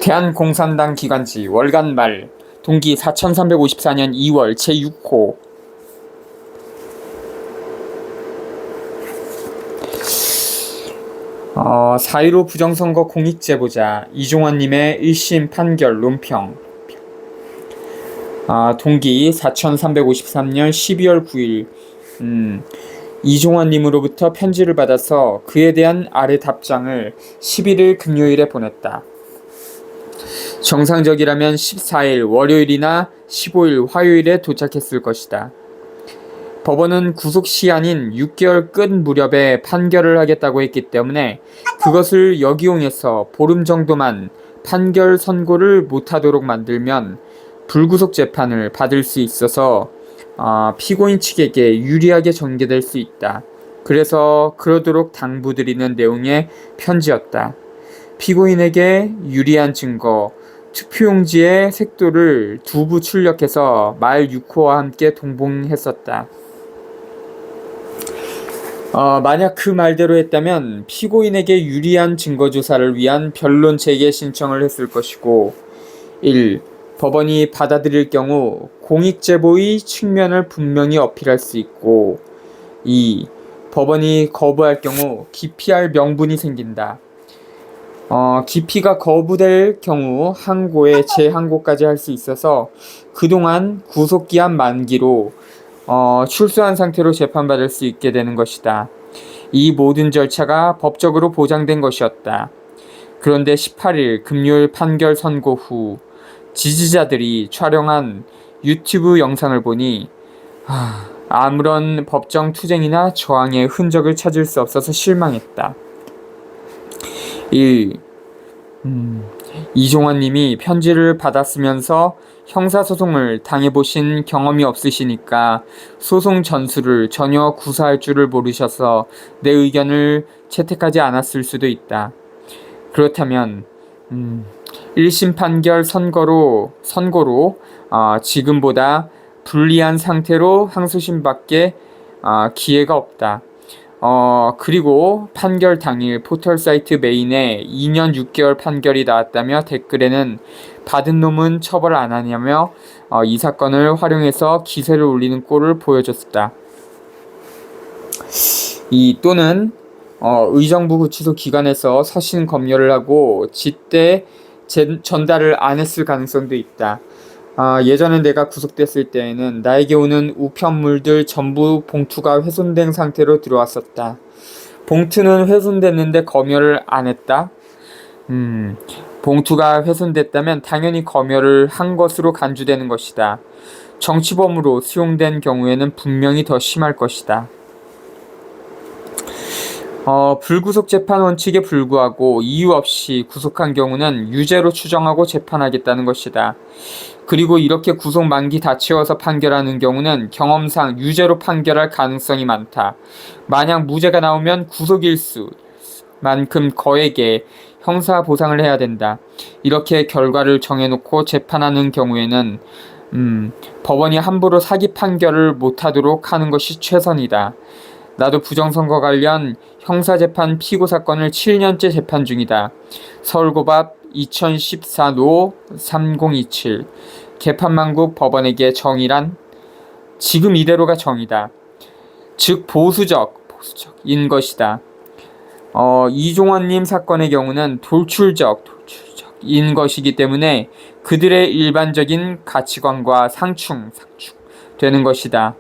대한공산당 기관지 월간 말 동기 4354년 2월 제6호. 4.15 부정선거 공익제보자 이종환님의 1심 판결 논평. 동기 4353년 12월 9일 이종환님으로부터 편지를 받아서 그에 대한 아래 답장을 11일 금요일에 보냈다. 정상적이라면 14일 월요일이나 15일 화요일에 도착했을 것이다. 법원은 구속시한인 6개월 끝 무렵에 판결을 하겠다고 했기 때문에 그것을 역이용해서 보름 정도만 판결 선고를 못하도록 만들면 불구속 재판을 받을 수 있어서 피고인 측에게 유리하게 전개될 수 있다. 그래서 그러도록 당부드리는 내용의 편지였다. 피고인에게 유리한 증거, 투표용지의 색도를 두부 출력해서 말 6호와 함께 동봉했었다. 만약 그 말대로 했다면 피고인에게 유리한 증거조사를 위한 변론 재개 신청을 했을 것이고 1. 법원이 받아들일 경우 공익제보의 측면을 분명히 어필할 수 있고 2. 법원이 거부할 경우 기피할 명분이 생긴다. 기피가 거부될 경우 항고에 재항고까지 할 수 있어서 그동안 구속기한 만기로 출소한 상태로 재판받을 수 있게 되는 것이다. 이 모든 절차가 법적으로 보장된 것이었다. 그런데 18일 금요일 판결 선고 후 지지자들이 촬영한 유튜브 영상을 보니 아무런 법정 투쟁이나 저항의 흔적을 찾을 수 없어서 실망했다. 1. 이종환님이 편지를 받았으면서 형사소송을 당해보신 경험이 없으시니까 소송 전술을 전혀 구사할 줄을 모르셔서 내 의견을 채택하지 않았을 수도 있다. 그렇다면 1심 판결 선고로 지금보다 불리한 상태로 항소심밖에 기회가 없다. 그리고 판결 당일 포털사이트 메인에 2년 6개월 판결이 나왔다며 댓글에는 받은 놈은 처벌 안 하냐며 이 사건을 활용해서 기세를 올리는 꼴을 보여줬다. 또는 의정부 구치소 기관에서 서신 검열을 하고 제때 전달을 안 했을 가능성도 있다. 예전에 내가 구속됐을 때에는 나에게 오는 우편물들 전부 봉투가 훼손된 상태로 들어왔었다. 봉투는 훼손됐는데 검열을 안 했다? 봉투가 훼손됐다면 당연히 검열을 한 것으로 간주되는 것이다. 정치범으로 수용된 경우에는 분명히 더 심할 것이다. 불구속 재판 원칙에 불구하고 이유 없이 구속한 경우는 유죄로 추정하고 재판하겠다는 것이다. 그리고 이렇게 구속 만기 다 채워서 판결하는 경우는 경험상 유죄로 판결할 가능성이 많다. 만약 무죄가 나오면 구속일수만큼 거액의 형사 보상을 해야 된다. 이렇게 결과를 정해놓고 재판하는 경우에는 법원이 함부로 사기 판결을 못하도록 하는 것이 최선이다. 나도 부정선거 관련 형사재판 피고 사건을 7년째 재판 중이다. 서울고법 2014노 3027 개판만국 법원에게 정의란 지금 이대로가 정의다. 즉 보수적인 것이다. 이종환님 사건의 경우는 돌출적인 것이기 때문에 그들의 일반적인 가치관과 상충되는 것이다.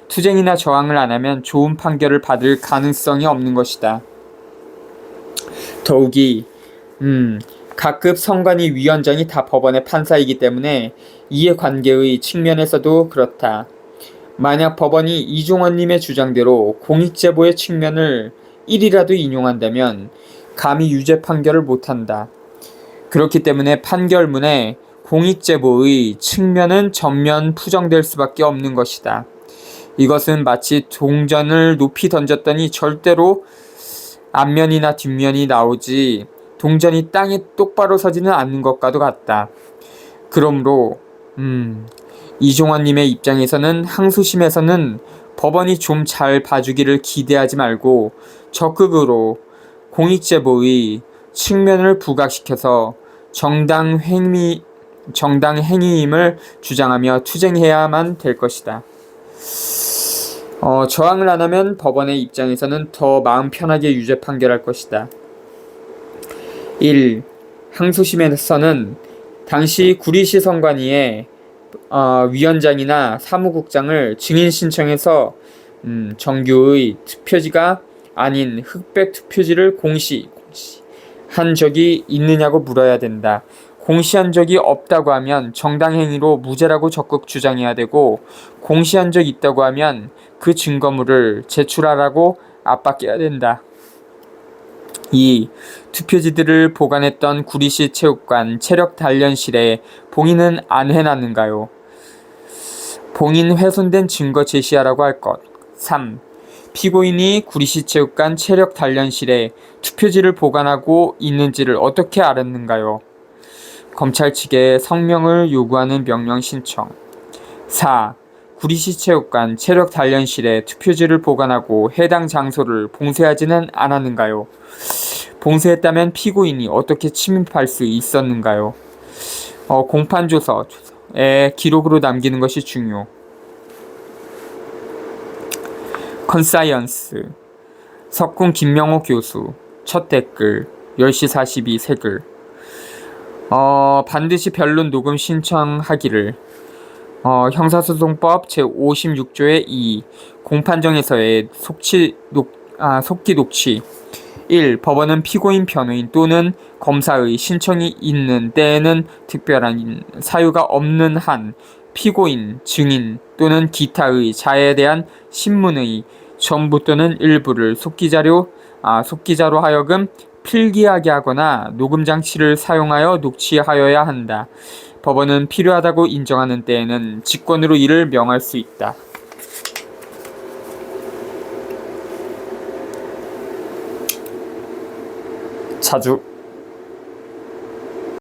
투쟁이나 저항을 안 하면 좋은 판결을 받을 가능성이 없는 것이다. 더욱이 각급 선관위 위원장이 다 법원의 판사이기 때문에 이해관계의 측면에서도 그렇다. 만약 법원이 이종환님의 주장대로 공익제보의 측면을 1이라도 인용한다면 감히 유죄 판결을 못한다. 그렇기 때문에 판결문에 공익제보의 측면은 전면 부정될 수밖에 없는 것이다. 이것은 마치 동전을 높이 던졌더니 절대로 앞면이나 뒷면이 나오지 동전이 땅에 똑바로 서지는 않는 것과도 같다. 그러므로 이종환님의 입장에서는 항소심에서는 법원이 좀 잘 봐주기를 기대하지 말고 적극으로 공익제보의 측면을 부각시켜서 정당 행위임을 주장하며 투쟁해야만 될 것이다. 저항을 안 하면 법원의 입장에서는 더 마음 편하게 유죄 판결할 것이다. 1. 항소심에서는 당시 구리시 선관위에 위원장이나 사무국장을 증인 신청해서 정규의 투표지가 아닌 흑백 투표지를 공시한 적이 있느냐고 물어야 된다. 공시한 적이 없다고 하면 정당행위로 무죄라고 적극 주장해야 되고, 공시한 적이 있다고 하면 그 증거물을 제출하라고 압박해야 된다. 2. 투표지들을 보관했던 구리시 체육관 체력단련실에 봉인은 안 해놨는가요? 봉인 훼손된 증거 제시하라고 할 것. 3. 피고인이 구리시 체육관 체력단련실에 투표지를 보관하고 있는지를 어떻게 알았는가요? 검찰 측에 성명을 요구하는 명령 신청. 4. 구리시 체육관 체력단련실에 투표지를 보관하고 해당 장소를 봉쇄하지는 않았는가요? 봉쇄했다면 피고인이 어떻게 침입할 수 있었는가요? 공판조서에 기록으로 남기는 것이 중요. 컨사이언스 석궁 김명호 교수 첫 댓글 10시 42 새글. 반드시 변론 녹음 신청하기를. 형사소송법 제56조의 2 공판정에서의 속기 녹취. 1. 법원은 피고인 변호인 또는 검사의 신청이 있는 때에는 특별한 사유가 없는 한 피고인, 증인 또는 기타의 자에 대한 신문의 전부 또는 일부를 속기자로 하여금 필기하게 하거나 녹음장치를 사용하여 녹취하여야 한다. 법원은 필요하다고 인정하는 때에는 직권으로 이를 명할 수 있다. 자주